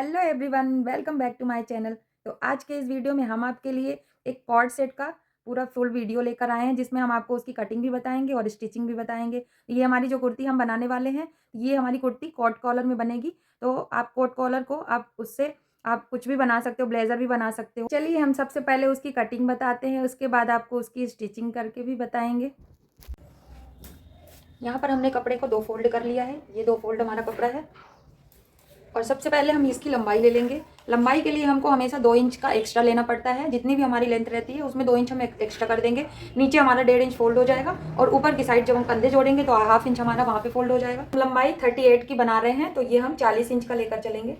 Hello everyone, welcome back to my channel. तो आज के इस वीडियो में हम आपके लिए एक कॉर्ड सेट का पूरा फुल वीडियो लेकर आए हैं, जिसमें हम आपको उसकी कटिंग भी बताएंगे और स्टिचिंग भी बताएंगे। ये हमारी जो कुर्ती हम बनाने वाले हैं, ये हमारी कुर्ती कॉट कॉलर में बनेगी। तो आप कोट कॉलर को आप उससे आप कुछ भी बना सकते हो, ब्लेजर भी बना सकते हो। चलिए हम सबसे पहले उसकी कटिंग बताते हैं, उसके बाद आपको उसकी स्टिचिंग करके भी बताएंगे। यहाँ पर हमने कपड़े को 2 फोल्ड कर लिया है। ये 2 फोल्ड हमारा कपड़ा है। और सबसे पहले हम इसकी लंबाई ले लेंगे। लंबाई के लिए हमको हमेशा 2 इंच का एक्स्ट्रा लेना पड़ता है। जितनी भी हमारी लेंथ रहती है उसमें 2 इंच हम एक्स्ट्रा कर देंगे। नीचे हमारा 1.5 इंच फोल्ड हो जाएगा और ऊपर की साइड जब हम कंधे जोड़ेंगे तो हाफ इंच हमारा वहाँ पे फोल्ड हो जाएगा। लंबाई 38 की बना रहे हैं, तो ये हम 40 इंच का लेकर चलेंगे।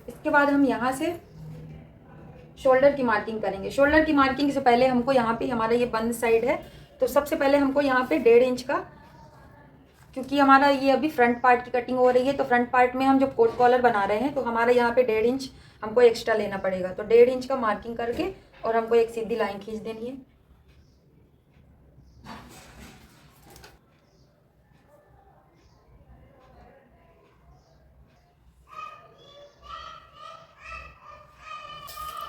इसके बाद हम यहाँ से शोल्डर की मार्किंग करेंगे। शोल्डर की मार्किंग से पहले हमको यहाँ पे हमारा ये बंद साइड है, तो सबसे पहले हमको यहाँ पे 1.5 इंच का, क्योंकि हमारा ये अभी फ्रंट पार्ट की कटिंग हो रही है, तो फ्रंट पार्ट में हम जब कोट कॉलर बना रहे हैं तो हमारा यहाँ पे 1.5 इंच हमको एक्स्ट्रा लेना पड़ेगा। तो 1.5 इंच का मार्किंग करके और हमको एक सीधी लाइन खींच देनी है।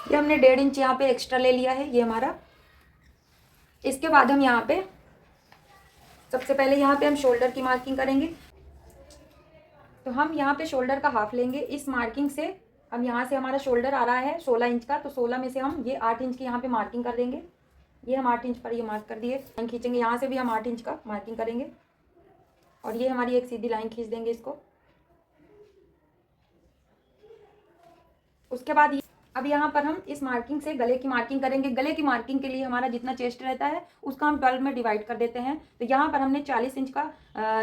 ये हमने 1.5 इंच यहाँ पे एक्स्ट्रा ले लिया है, ये हमारा। इसके बाद हम यहाँ पे सबसे पहले यहाँ पे हम शोल्डर की मार्किंग करेंगे। तो हम यहाँ पे शोल्डर का हाफ लेंगे। इस मार्किंग से हम यहाँ से हमारा शोल्डर आ रहा है 16 इंच का, तो 16 में से हम ये 8 इंच की यहाँ पे मार्किंग कर देंगे। ये हम 8 इंच पर ये मार्क कर दिए। लाइन खींचेंगे, यहाँ से भी हम 8 इंच का मार्किंग करेंगे और ये हमारी एक सीधी लाइन खींच देंगे इसको। उसके बाद अब यहाँ पर हम इस मार्किंग से गले की मार्किंग करेंगे। गले की मार्किंग के लिए हमारा जितना चेस्ट रहता है उसका हम 12 में डिवाइड कर देते हैं। तो यहाँ पर हमने 40 इंच का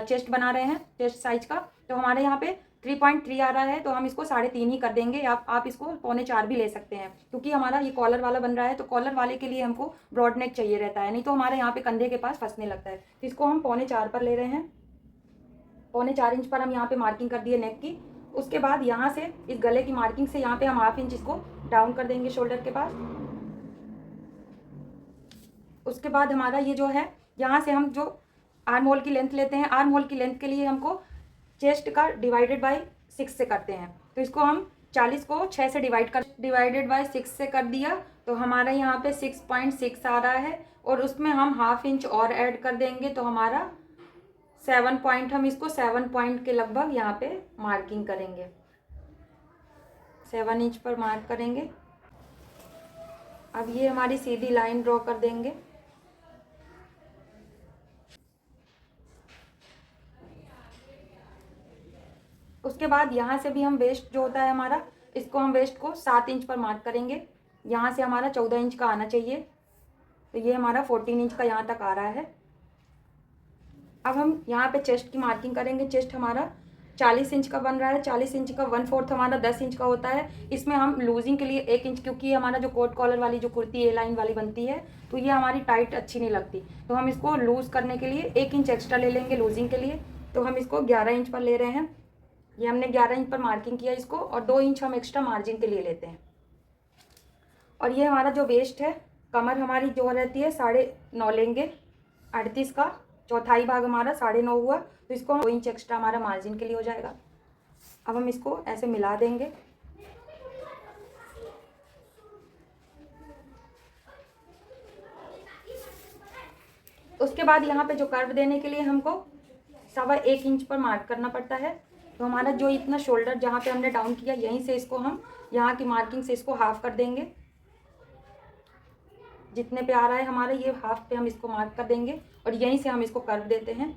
चेस्ट बना रहे हैं, चेस्ट साइज का। तो हमारे यहाँ पे 3.3 आ रहा है, तो हम इसको 3.5 ही कर देंगे। आप इसको 3.25 भी ले सकते हैं, क्योंकि हमारा ये कॉलर वाला बन रहा है। तो कॉलर वाले के लिए हमको ब्रॉड नेक चाहिए रहता है, नहीं तो हमारे यहाँ पे कंधे के पास फंसने लगता है। तो इसको हम 3.25 पर ले रहे हैं। 3.25 इंच पर हम यहाँ पे मार्किंग कर दिए नेक की। उसके बाद यहाँ से इस गले की मार्किंग से यहाँ पे हम हाफ इंच इसको डाउन कर देंगे शोल्डर के पास। उसके बाद हमारा ये जो है, यहाँ से हम जो आर्म होल की लेंथ लेते हैं, आर्म होल की लेंथ के लिए हमको चेस्ट का डिवाइडेड बाय 6 से करते हैं। तो इसको हम 40 को 6 से डिवाइडेड बाय 6 से कर दिया, तो हमारा यहाँ पे 6.6 आ रहा है। और उसमें हम हाफ इंच और ऐड कर देंगे, तो हमारा 7 पॉइंट, हम इसको 7 पॉइंट के लगभग यहाँ पे मार्किंग करेंगे। 7 इंच पर मार्क करेंगे। अब ये हमारी सीधी लाइन ड्रॉ कर देंगे। उसके बाद यहाँ से भी हम वेस्ट जो होता है हमारा, इसको हम वेस्ट को 7 इंच पर मार्क करेंगे। यहाँ से हमारा 14 इंच का आना चाहिए, तो ये हमारा 14 इंच का यहाँ तक आ रहा है। अब हम यहाँ पे चेस्ट की मार्किंग करेंगे। चेस्ट हमारा 40 इंच का बन रहा है। 40 इंच का 1/4 हमारा 10 इंच का होता है। इसमें हम लूजिंग के लिए 1 इंच, क्योंकि हमारा जो कोट कॉलर वाली जो कुर्ती ए लाइन वाली बनती है, तो ये हमारी टाइट अच्छी नहीं लगती, तो हम इसको लूज़ करने के लिए 1 इंच एक्स्ट्रा ले लेंगे लूजिंग के लिए। तो हम इसको 11 इंच पर ले रहे हैं। ये हमने 11 इंच पर मार्किंग किया इसको, और 2 इंच हम एक्स्ट्रा मार्जिन के लिए लेते हैं। और ये हमारा जो वेस्ट है, कमर हमारी जो रहती है 9.5 लेंगे। 38 का चौथाई भाग हमारा 9.5 हुआ, तो इसको हम 2 इंच एक्स्ट्रा हमारा मार्जिन के लिए हो जाएगा। अब हम इसको ऐसे मिला देंगे। उसके बाद यहाँ पे जो कर्व देने के लिए हमको 1.25 इंच पर मार्क करना पड़ता है। तो हमारा जो इतना शोल्डर जहाँ पे हमने डाउन किया, यहीं से इसको हम यहाँ की मार्किंग से इसको हाफ कर देंगे। जितने पे आ रहा है हमारा, ये हाफ पे हम इसको मार्क कर देंगे और यहीं से हम इसको कर्व देते हैं।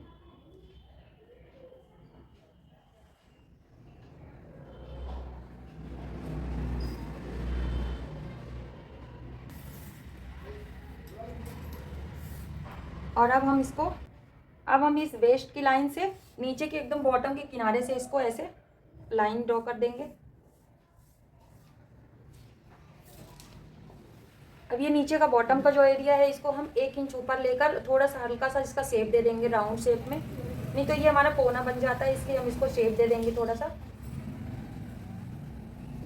और अब हम इस वेस्ट की लाइन से नीचे के एकदम बॉटम के किनारे से इसको ऐसे लाइन ड्रॉ कर देंगे। अब ये नीचे का बॉटम का जो एरिया है, इसको हम 1 इंच ऊपर लेकर थोड़ा सा हल्का सा इसका शेप दे देंगे राउंड शेप में, नहीं तो ये हमारा कोना बन जाता है, इसलिए हम इसको शेप दे देंगे थोड़ा सा,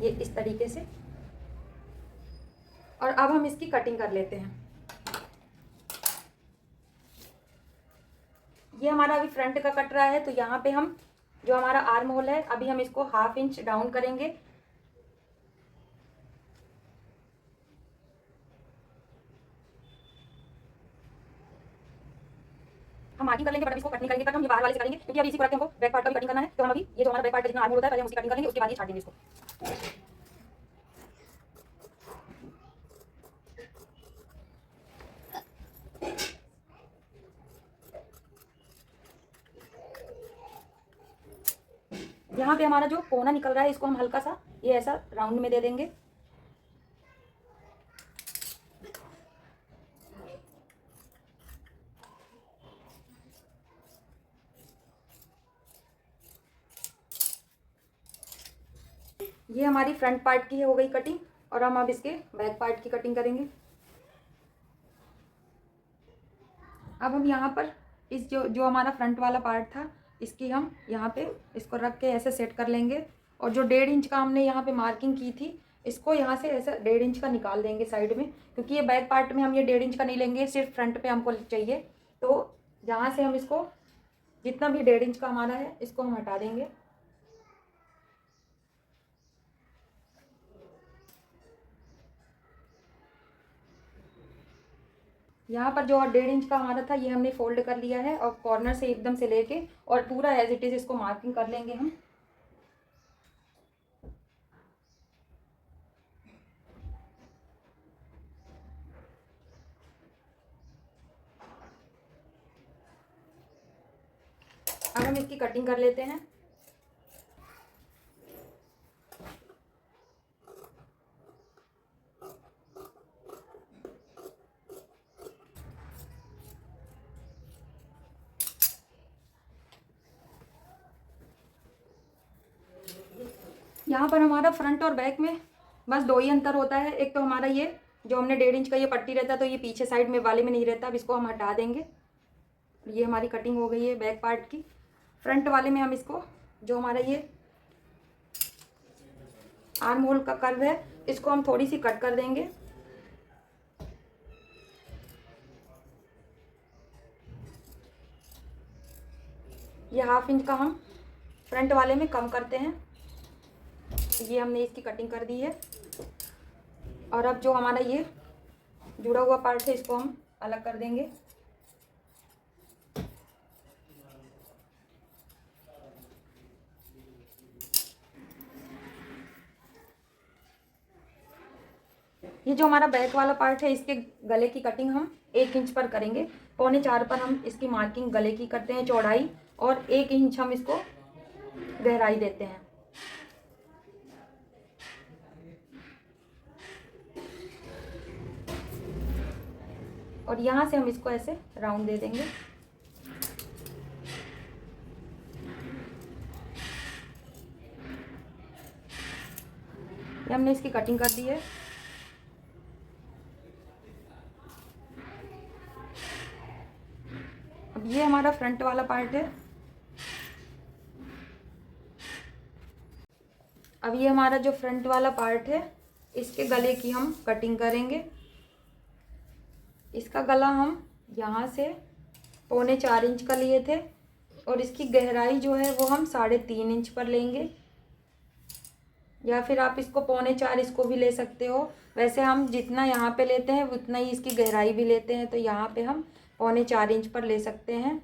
ये इस तरीके से। और अब हम इसकी कटिंग कर लेते हैं। ये हमारा अभी फ्रंट का कट रहा है, तो यहाँ पे हम जो हमारा आर्म होल है अभी हम इसको 1/2 इंच डाउन करेंगे। हम मार्किंग कर लेंगे, बट अभी इसको कट नहीं करेंगे, कट हम ये बाहर वाले से करेंगे क्योंकि अभी इसी को रख के हमको बैक पार्ट का भी कटिंग करना है। तो हम अभी ये जो हमारा बैक पार्ट का जितना आर्म होता है पहले हम उसकी कटिंग करेंगे, उसके बाद ये छाट देंगे इसको। यहाँ पे हमारा जो कोना निकल रहा है इसको हम हल्का सा ये ऐसा राउंड में दे देंगे। ये हमारी फ्रंट पार्ट की हो गई कटिंग, और हम अब इसके बैक पार्ट की कटिंग करेंगे। अब हम यहाँ पर इस जो हमारा फ्रंट वाला पार्ट था इसकी हम यहाँ पे इसको रख के ऐसे सेट कर लेंगे, और जो 1.5 इंच का हमने यहाँ पे मार्किंग की थी इसको यहाँ से ऐसे 1.5 इंच का निकाल देंगे साइड में, क्योंकि ये बैक पार्ट में हम ये 1.5 इंच का नहीं लेंगे, सिर्फ फ्रंट पे हमको चाहिए। तो जहाँ से हम इसको जितना भी 1.5 इंच का हमारा है इसको हम हटा देंगे। यहाँ पर जो 1.5 इंच का हमारा था ये हमने फोल्ड कर लिया है, और कॉर्नर से एकदम से लेके और पूरा एज इट इज़ इसको मार्किंग कर लेंगे हम। अब हम इसकी कटिंग कर लेते हैं। यहाँ पर हमारा फ्रंट और बैक में बस 2 ही अंतर होता है। एक तो हमारा ये जो हमने 1.5 इंच का ये पट्टी रहता तो ये पीछे साइड में वाले में नहीं रहता, अब इसको हम हटा देंगे। ये हमारी कटिंग हो गई है बैक पार्ट की। फ्रंट वाले में हम इसको जो हमारा ये आर्म होल का कर्व है इसको हम थोड़ी सी कट कर देंगे। ये 1/2 इंच का हम फ्रंट वाले में कम करते हैं। ये हमने इसकी कटिंग कर दी है, और अब जो हमारा ये जुड़ा हुआ पार्ट है इसको हम अलग कर देंगे। ये जो हमारा बैक वाला पार्ट है इसके गले की कटिंग हम 1 इंच पर करेंगे। 3.25 पर हम इसकी मार्किंग गले की करते हैं चौड़ाई, और 1 इंच हम इसको गहराई देते हैं। और यहाँ से हम इसको ऐसे राउंड दे देंगे। ये हमने इसकी कटिंग कर दी है। अब ये हमारा फ्रंट वाला पार्ट है। अब ये हमारा जो फ्रंट वाला पार्ट है इसके गले की हम कटिंग करेंगे। इसका गला हम यहाँ से 3.25 इंच का लिए थे, और इसकी गहराई जो है वो हम 3.5 इंच पर लेंगे, या फिर आप इसको 3.25 इसको भी ले सकते हो। वैसे हम जितना यहाँ पे लेते हैं उतना ही इसकी गहराई भी लेते हैं, तो यहाँ पे हम 3.25 इंच पर ले सकते हैं।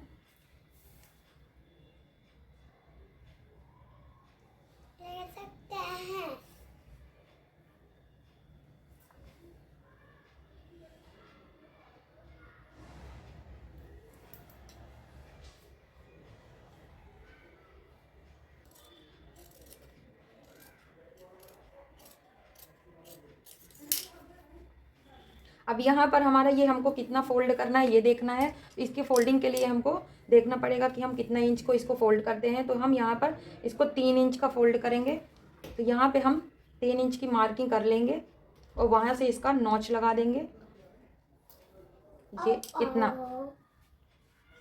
अब यहाँ पर हमारा ये हमको कितना फोल्ड करना है ये देखना है। इसकी फोल्डिंग के लिए हमको देखना पड़ेगा कि हम कितना इंच को इसको फोल्ड करते हैं। तो हम यहाँ पर इसको 3 इंच का फोल्ड करेंगे। तो यहाँ पे हम 3 इंच की मार्किंग कर लेंगे, और वहाँ से इसका नॉच लगा देंगे।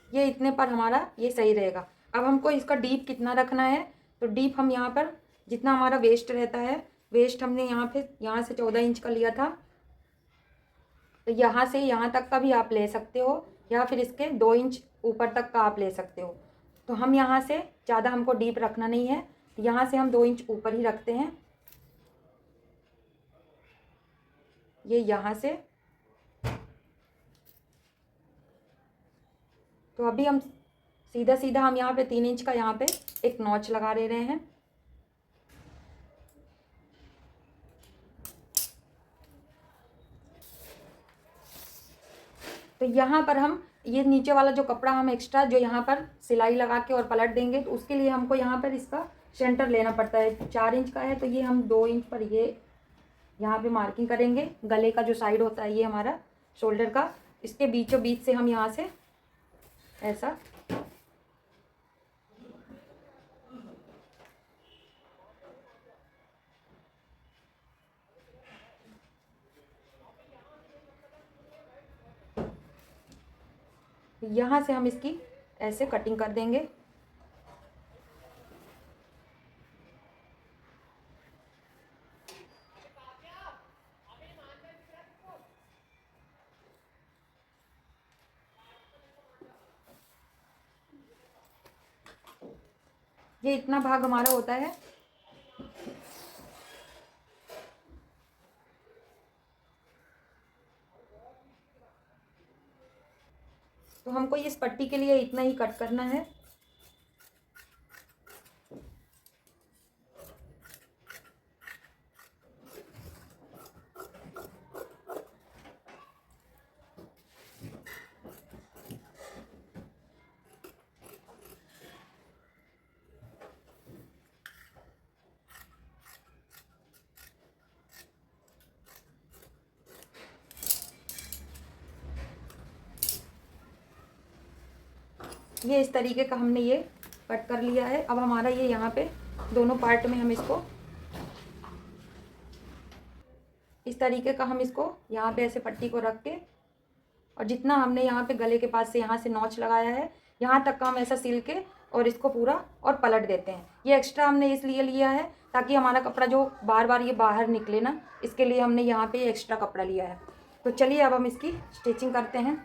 ये इतने पर हमारा ये सही रहेगा। अब हमको इसका डीप कितना रखना है, तो डीप हम यहाँ पर जितना हमारा वेस्ट रहता है, वेस्ट हमने यहाँ से 14 इंच का लिया था, तो यहाँ से यहाँ तक का भी आप ले सकते हो, या फिर इसके 2 इंच ऊपर तक का आप ले सकते हो। तो हम यहाँ से ज़्यादा हमको डीप रखना नहीं है, तो यहाँ से हम 2 इंच ऊपर ही रखते हैं। ये यहाँ से, तो अभी हम सीधा सीधा हम यहाँ पे 3 इंच का यहाँ पे एक नॉच लगा दे रहे हैं। तो यहाँ पर हम ये नीचे वाला जो कपड़ा हम एक्स्ट्रा जो यहाँ पर सिलाई लगा के और पलट देंगे, तो उसके लिए हमको यहाँ पर इसका सेंटर लेना पड़ता है। 4 इंच का है तो ये हम 2 इंच पर ये यहाँ पे मार्किंग करेंगे। गले का जो साइड होता है ये हमारा शोल्डर का, इसके बीचों बीच से हम यहाँ से ऐसा यहाँ से हम इसकी ऐसे कटिंग कर देंगे। ये इतना भाग हमारा होता है। तो हमको इस पट्टी के लिए इतना ही कट करना है। ये इस तरीके का हमने ये कट कर लिया है। अब हमारा ये यहाँ पे दोनों पार्ट में हम इसको इस तरीके का हम इसको यहाँ पे ऐसे पट्टी को रख के, और जितना हमने यहाँ पे गले के पास से यहाँ से नॉच लगाया है यहाँ तक का हम ऐसा सिल के और इसको पूरा और पलट देते हैं। ये एक्स्ट्रा हमने इसलिए लिया है ताकि हमारा कपड़ा जो बार बार ये बाहर निकले ना, इसके लिए हमने यहाँ पे ये एक्स्ट्रा कपड़ा लिया है। तो चलिए अब हम इसकी स्टिचिंग करते हैं।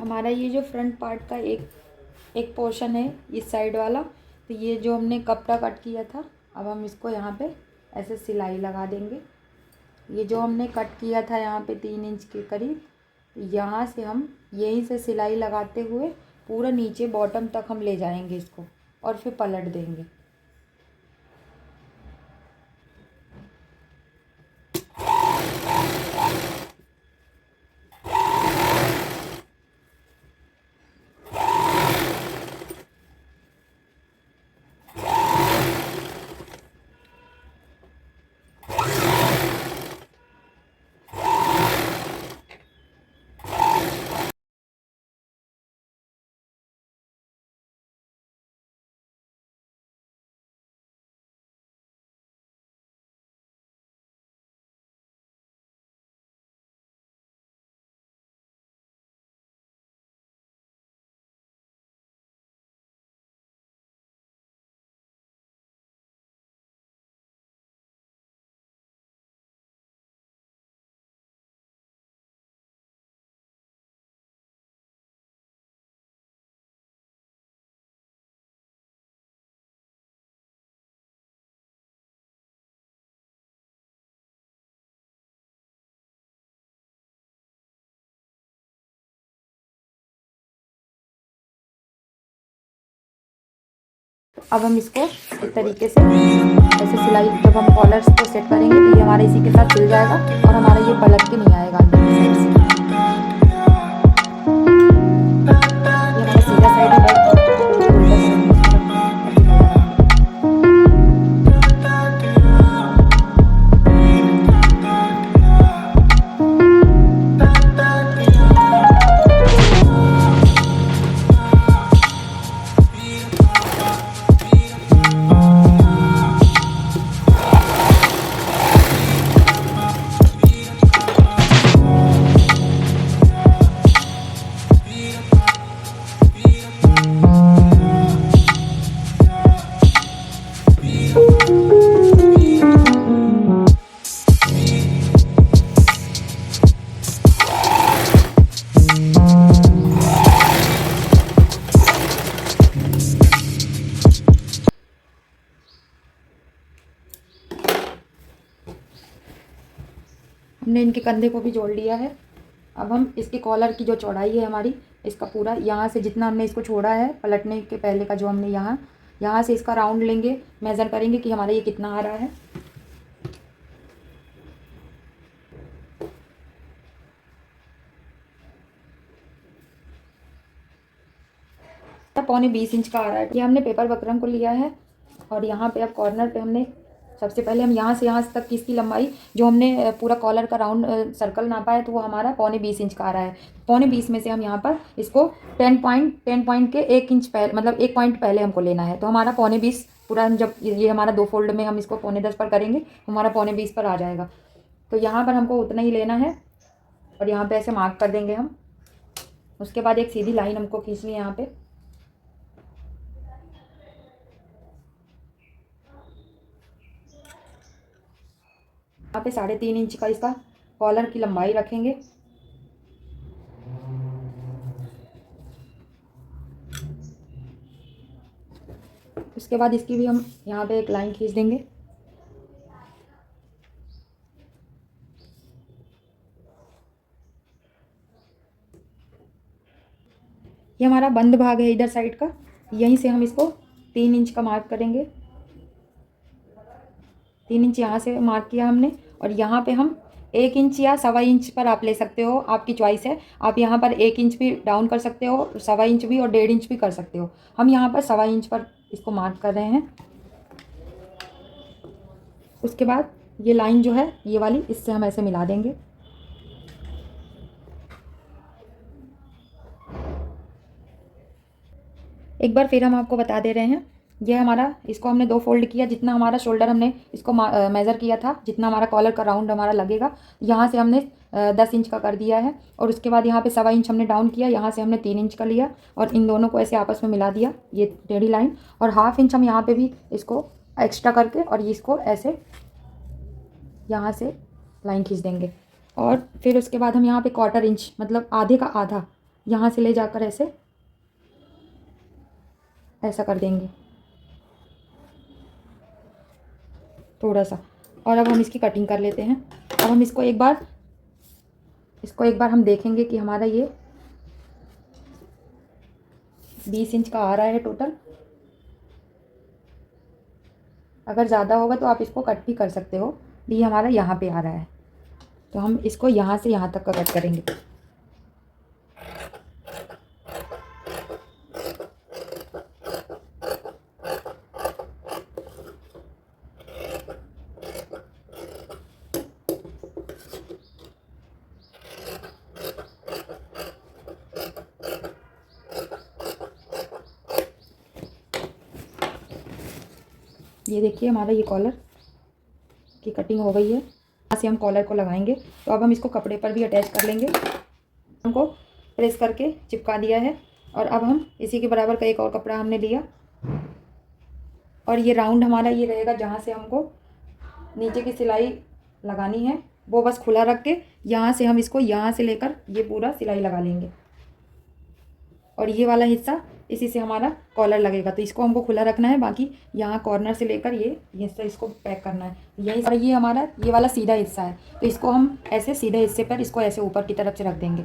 हमारा ये जो फ्रंट पार्ट का एक पोर्शन है इस साइड वाला, तो ये जो हमने कपड़ा कट किया था, अब हम इसको यहाँ पे ऐसे सिलाई लगा देंगे। ये जो हमने कट किया था यहाँ पे 3 इंच के करीब, यहाँ से हम यहीं से सिलाई लगाते हुए पूरा नीचे बॉटम तक हम ले जाएंगे इसको और फिर पलट देंगे। अब हम इसको इस तरीके से ऐसे सिलाई, जब हम कॉलर्स को सेट करेंगे तो ये हमारा इसी के साथ सिल जाएगा और हमारा ये पलट के नहीं आएगा अंदर की साइड से। ये हमारा सीधा साइड है, बैक उल्टा साइड। हमने इनके कंधे को भी जोड़ लिया है। अब हम इसके कॉलर की जो चौड़ाई है हमारी, इसका पूरा यहाँ से जितना हमने इसको छोड़ा है पलटने के पहले का, जो हमने यहाँ से इसका राउंड लेंगे, मेज़र करेंगे कि हमारा ये कितना आ रहा है। 20 इंच का आ रहा है। ये हमने पेपर बकरम को लिया है और यहाँ पे अब कॉर्नर पे हमने सबसे पहले हम यहाँ से यहाँ तक की इसकी लंबाई, जो हमने पूरा कॉलर का राउंड सर्कल नापा है, तो वो हमारा 20 इंच का आ रहा है। 20 में से हम यहाँ पर इसको 10 पॉइंट के 1 इंच पहले, मतलब 1 पॉइंट पहले हमको लेना है। तो हमारा 20 पूरा, हम जब ये हमारा 2 फोल्ड में हम इसको 10 पर करेंगे, हमारा 20 पर आ जाएगा। तो यहाँ पर हमको उतना ही लेना है और यहाँ पर ऐसे मार्क कर देंगे हम। उसके बाद एक सीधी लाइन हमको खींचनी है यहाँ पर। यहाँ पे 3.5 इंच का इसका कॉलर की लंबाई रखेंगे। उसके बाद इसकी भी हम यहाँ पे एक लाइन खींच देंगे। ये हमारा बंद भाग है इधर साइड का, यहीं से हम इसको 3 इंच का मार्क करेंगे। 3 इंच यहाँ से मार्क किया हमने और यहाँ पे हम 1 इंच या 1.25 इंच पर आप ले सकते हो, आपकी चॉइस है। आप यहाँ पर 1 इंच भी डाउन कर सकते हो, 1.25 इंच भी और 1.5 इंच भी कर सकते हो। हम यहाँ पर 1.25 इंच पर इसको मार्क कर रहे हैं। उसके बाद ये लाइन जो है ये वाली, इससे हम ऐसे मिला देंगे। एक बार फिर हम आपको बता दे रहे हैं, ये हमारा, इसको हमने 2 फोल्ड किया। जितना हमारा शोल्डर हमने इसको मेज़र किया था, जितना हमारा कॉलर का राउंड हमारा लगेगा, यहाँ से हमने 10 इंच का कर दिया है। और उसके बाद यहाँ पे 1.25 इंच हमने डाउन किया, यहाँ से हमने 3 इंच का लिया और इन दोनों को ऐसे आपस में मिला दिया, ये टेढ़ी लाइन। और 1/2 इंच हम यहाँ पे भी इसको एक्स्ट्रा करके और इसको ऐसे यहाँ से लाइन खींच देंगे। और फिर उसके बाद हम यहाँ पे 1/4 इंच, मतलब आधे का आधा, यहाँ से ले जाकर ऐसा कर देंगे थोड़ा सा। और अब हम इसकी कटिंग कर लेते हैं। अब हम इसको एक बार हम देखेंगे कि हमारा ये 20 इंच का आ रहा है टोटल। अगर ज़्यादा होगा तो आप इसको कट भी कर सकते हो। ये हमारा यहाँ पे आ रहा है, तो हम इसको यहाँ से यहाँ तक का कट करेंगे। ये देखिए हमारा ये कॉलर की कटिंग हो गई है। यहाँ से हम कॉलर को लगाएंगे। तो अब हम इसको कपड़े पर भी अटैच कर लेंगे। हमको प्रेस करके चिपका दिया है और अब हम इसी के बराबर का एक और कपड़ा हमने लिया और ये राउंड हमारा ये रहेगा, जहाँ से हमको नीचे की सिलाई लगानी है वो बस खुला रख के यहाँ से हम इसको यहाँ से लेकर ये पूरा सिलाई लगा लेंगे और ये वाला हिस्सा इसी से हमारा कॉलर लगेगा। तो इसको हमको खुला रखना है, बाकी यहाँ कॉर्नर से लेकर ये हिस्सा इसको पैक करना है। यही और ये हमारा ये वाला सीधा हिस्सा है, तो इसको हम ऐसे सीधे हिस्से पर इसको ऐसे ऊपर की तरफ से रख देंगे।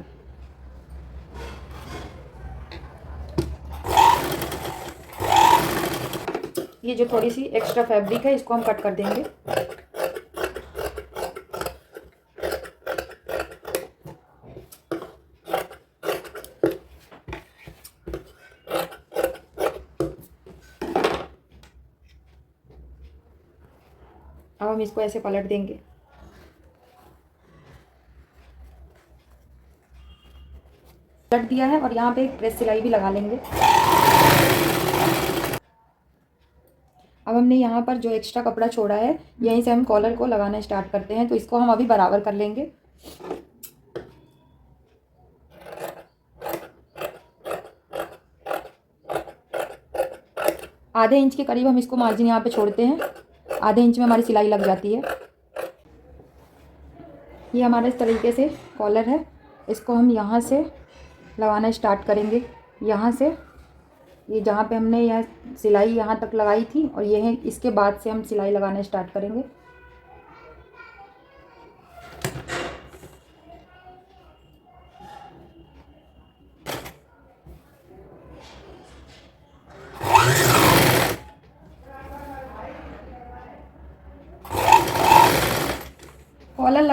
ये जो थोड़ी सी एक्स्ट्रा फैब्रिक है इसको हम कट कर देंगे। अब हम इसको ऐसे पलट देंगे। पलट दिया है और यहाँ पे एक प्रेस सिलाई भी लगा लेंगे। अब हमने यहाँ पर जो एक्स्ट्रा कपड़ा छोड़ा है यहीं से हम कॉलर को लगाना स्टार्ट करते हैं। तो इसको हम अभी बराबर कर लेंगे। आधे इंच के करीब हम इसको मार्जिन यहाँ पे छोड़ते हैं। आधे इंच में हमारी सिलाई लग जाती है। ये हमारा इस तरीके से कॉलर है। इसको हम यहाँ से लगाना स्टार्ट करेंगे। यहाँ से ये जहाँ पे हमने यह सिलाई यहाँ तक लगाई थी और ये है, इसके बाद से हम सिलाई लगाना स्टार्ट करेंगे।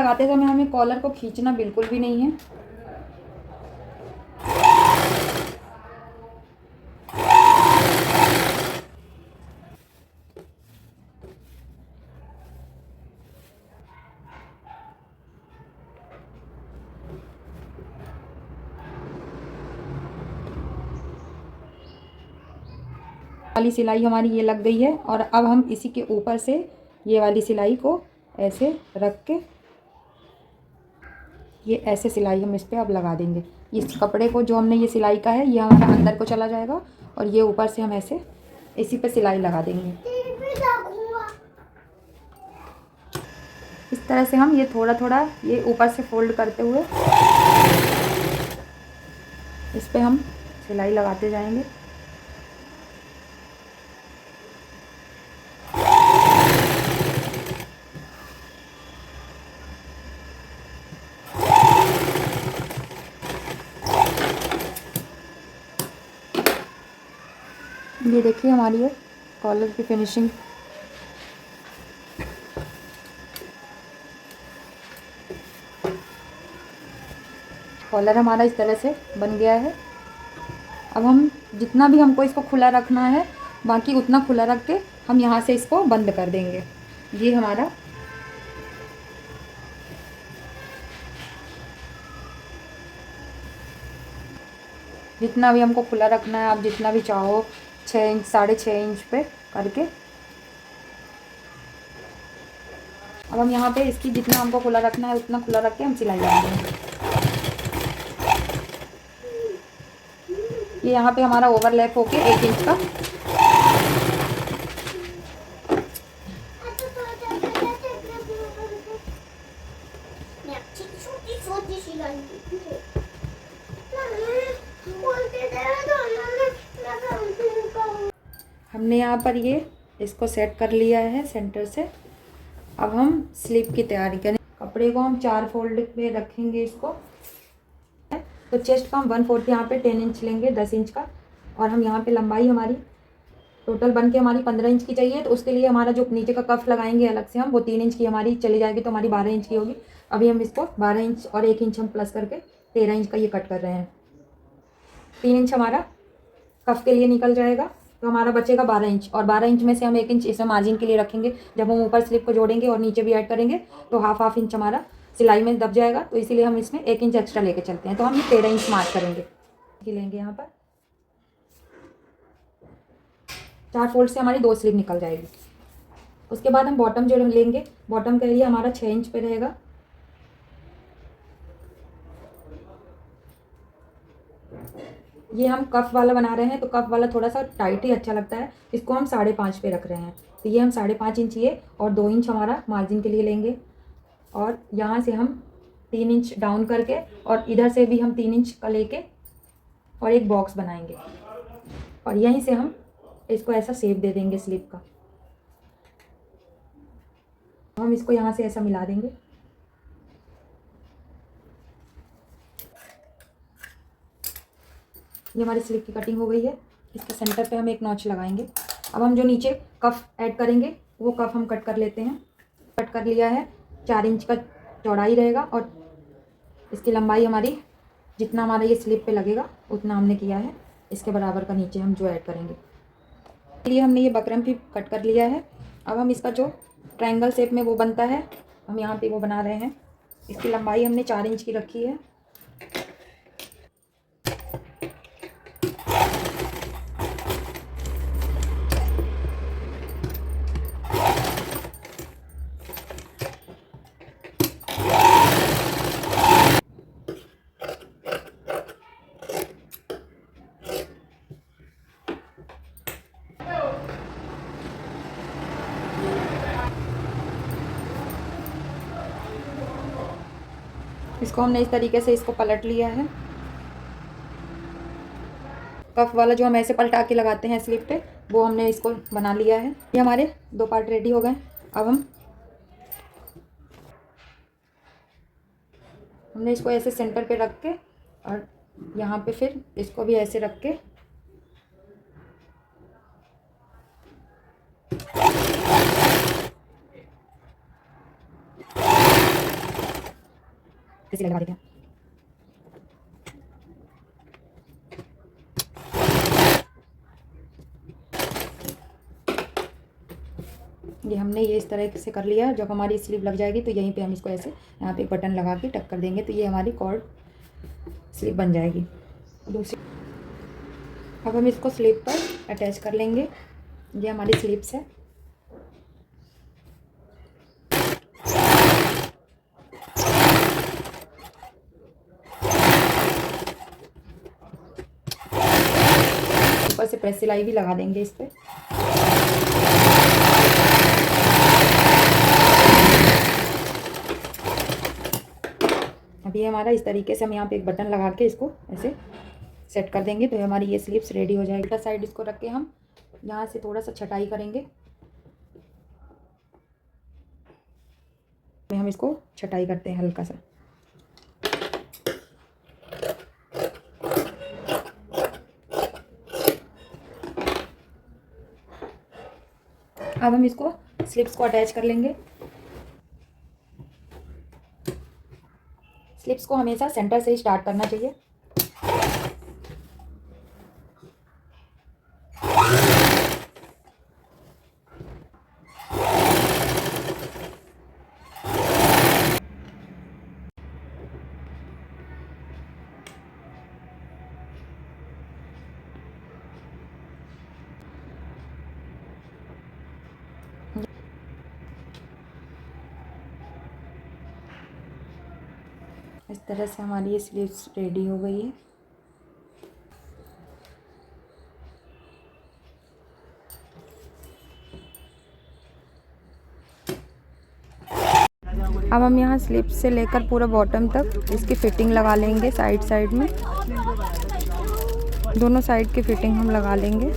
लगाते समय हमें कॉलर को खींचना बिल्कुल भी नहीं है। वाली सिलाई हमारी ये लग गई है और अब हम इसी के ऊपर से ये वाली सिलाई को ऐसे रख के ये ऐसे सिलाई हम इस पर अब लगा देंगे। इस कपड़े को जो हमने ये सिलाई का है ये हमारा अंदर को चला जाएगा और ये ऊपर से हम ऐसे इसी पे सिलाई लगा देंगे। इस तरह से हम ये थोड़ा थोड़ा ये ऊपर से फोल्ड करते हुए इस पे हम सिलाई लगाते जाएंगे। ये देखिए हमारी ये कॉलर की फिनिशिंग। कॉलर हमारा इस तरह से बन गया है। अब हम जितना भी हमको इसको खुला रखना है बाकी उतना खुला रख के हम यहाँ से इसको बंद कर देंगे। ये हमारा जितना भी हमको खुला रखना है, आप जितना भी चाहो 6 इंच 6.5 इंच पे करके। अब हम यहाँ पे इसकी जितना हमको खुला रखना है उतना खुला रख के हम सिलाई लगा देंगे। ये यहाँ पे हमारा ओवरलैप होके 1 इंच का हमने यहाँ पर ये इसको सेट कर लिया है सेंटर से। अब हम स्लीव की तैयारी करें। कपड़े को हम 4 फोल्ड पे रखेंगे इसको। तो चेस्ट का हम 1/4 यहाँ पे 10 इंच लेंगे, 10 इंच का। और हम यहाँ पे लंबाई हमारी टोटल बन के हमारी 15 इंच की चाहिए। तो उसके लिए हमारा जो नीचे का कफ लगाएंगे अलग से हम, वो 3 इंच की हमारी चली जाएगी, तो हमारी 12 इंच की होगी। अभी हम इसको 12 इंच और 1 इंच हम प्लस करके 13 इंच का ये कट कर रहे हैं। 3 इंच हमारा कफ के लिए निकल जाएगा, तो हमारा बचेगा 12 इंच। और 12 इंच में से हम 1 इंच इसमें मार्जिन के लिए रखेंगे। जब हम ऊपर स्लिप को जोड़ेंगे और नीचे भी ऐड करेंगे तो हाफ इंच हमारा सिलाई में दब जाएगा, तो इसीलिए हम इसमें 1 इंच एक्स्ट्रा लेके चलते हैं। तो हम ये 13 इंच मार्क करेंगे। लेंगे यहाँ पर 4 फोल्ड से हमारी 2 स्लीव निकल जाएगी। उसके बाद हम बॉटम जो लेंगे, बॉटम का एरिया हमारा 6 इंच पे रहेगा। ये हम कफ वाला बना रहे हैं, तो कफ वाला थोड़ा सा टाइट ही अच्छा लगता है, इसको हम 5.5 पे रख रहे हैं। तो ये हम 5.5 इंच ये और 2 इंच हमारा मार्जिन के लिए लेंगे। और यहाँ से हम 3 इंच डाउन करके और इधर से भी हम 3 इंच का लेके और एक बॉक्स बनाएंगे। और यहीं से हम इसको ऐसा शेप दे देंगे स्लीव का। हम इसको यहाँ से ऐसा मिला देंगे। ये हमारी स्लीव की कटिंग हो गई है। इसके सेंटर पे हम एक नॉच लगाएंगे। अब हम जो नीचे कफ ऐड करेंगे वो कफ हम कट कर लेते हैं। कट कर लिया है, 4 इंच का चौड़ाई रहेगा और इसकी लंबाई हमारी जितना हमारा ये स्लीव पे लगेगा उतना हमने किया है। इसके बराबर का नीचे हम जो ऐड करेंगे। इसलिए हमने ये बकरम भी कट कर लिया है। अब हम इसका जो ट्रायंगल शेप में वो बनता है हम यहाँ पे वो बना रहे हैं। इसकी लंबाई हमने 4 इंच की रखी है। इसको हमने इस तरीके से इसको पलट लिया है। कफ वाला जो हम ऐसे पलटा के लगाते हैं स्लीव पे, वो हमने इसको बना लिया है। ये हमारे 2 पार्ट रेडी हो गए। अब हमने इसको ऐसे सेंटर पे रख के और यहाँ पे फिर इसको भी ऐसे रख के इसे लगा देते हैं। ये हमने ये इस तरह से कर लिया। जब हमारी स्लीव लग जाएगी तो यहीं पे हम इसको ऐसे यहाँ पे एक बटन लगा के टक कर देंगे, तो ये हमारी कॉर्ड स्लीव बन जाएगी। दूसरी, अब हम इसको स्लीव पर अटैच कर लेंगे। ये हमारी स्लीव्स है। ऊपर से प्रेस सिलाई भी लगा देंगे इस पे। अब ये हमारा इस तरीके से हम यहाँ पे एक बटन लगा के इसको ऐसे सेट कर देंगे, तो हमारी ये स्लीव्स रेडी हो जाएगी। उल्टा साइड इसको रख के हम यहाँ से थोड़ा सा छटाई करेंगे। हम इसको छटाई करते हैं हल्का सा। अब हम इसको स्लीव्स को अटैच कर लेंगे। स्लीव्स को हमेशा सेंटर से ही स्टार्ट करना चाहिए। इस तरह से हमारी ये स्लीव्स रेडी हो गई है। अब हम यहाँ स्लीव से लेकर पूरा बॉटम तक इसकी फिटिंग लगा लेंगे। साइड साइड में दोनों साइड की फिटिंग हम लगा लेंगे।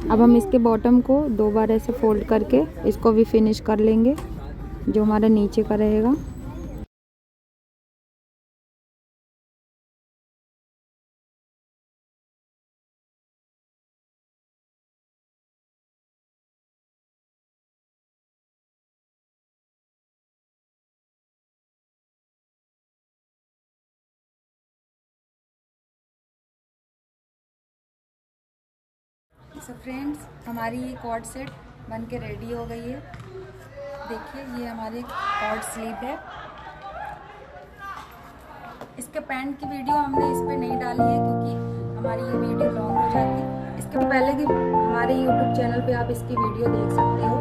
अब हम इसके बॉटम को 2 बार ऐसे फोल्ड करके इसको भी फिनिश कर लेंगे, जो हमारा नीचे का रहेगा। सो फ्रेंड्स, हमारी ये कॉर्ड सेट बन के रेडी हो गई है। देखिए, ये हमारे कॉर्ड स्लीव है। इसके पैंट की वीडियो हमने इस पे नहीं डाली है क्योंकि हमारी ये वीडियो लॉन्ग हो जाती है। इसके पहले की हमारे यूट्यूब चैनल पे आप इसकी वीडियो देख सकते हो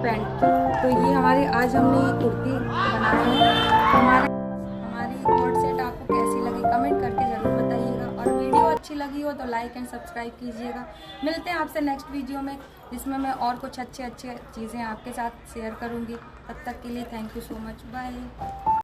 पैंट की। तो ये हमारे आज हमने ये कुर्ती बनाई है। हमारी कॉर्ड सेट आपको कैसी लगी कमेंट करके ज़रूर बताइएगा, और वीडियो अच्छी लगी हो तो लाइक एंड सब्सक्राइब कीजिएगा। मिलते हैं आपसे नेक्स्ट वीडियो में, जिसमें मैं और कुछ अच्छे चीज़ें आपके साथ शेयर करूँगी। तब तक के लिए thank you so much, bye.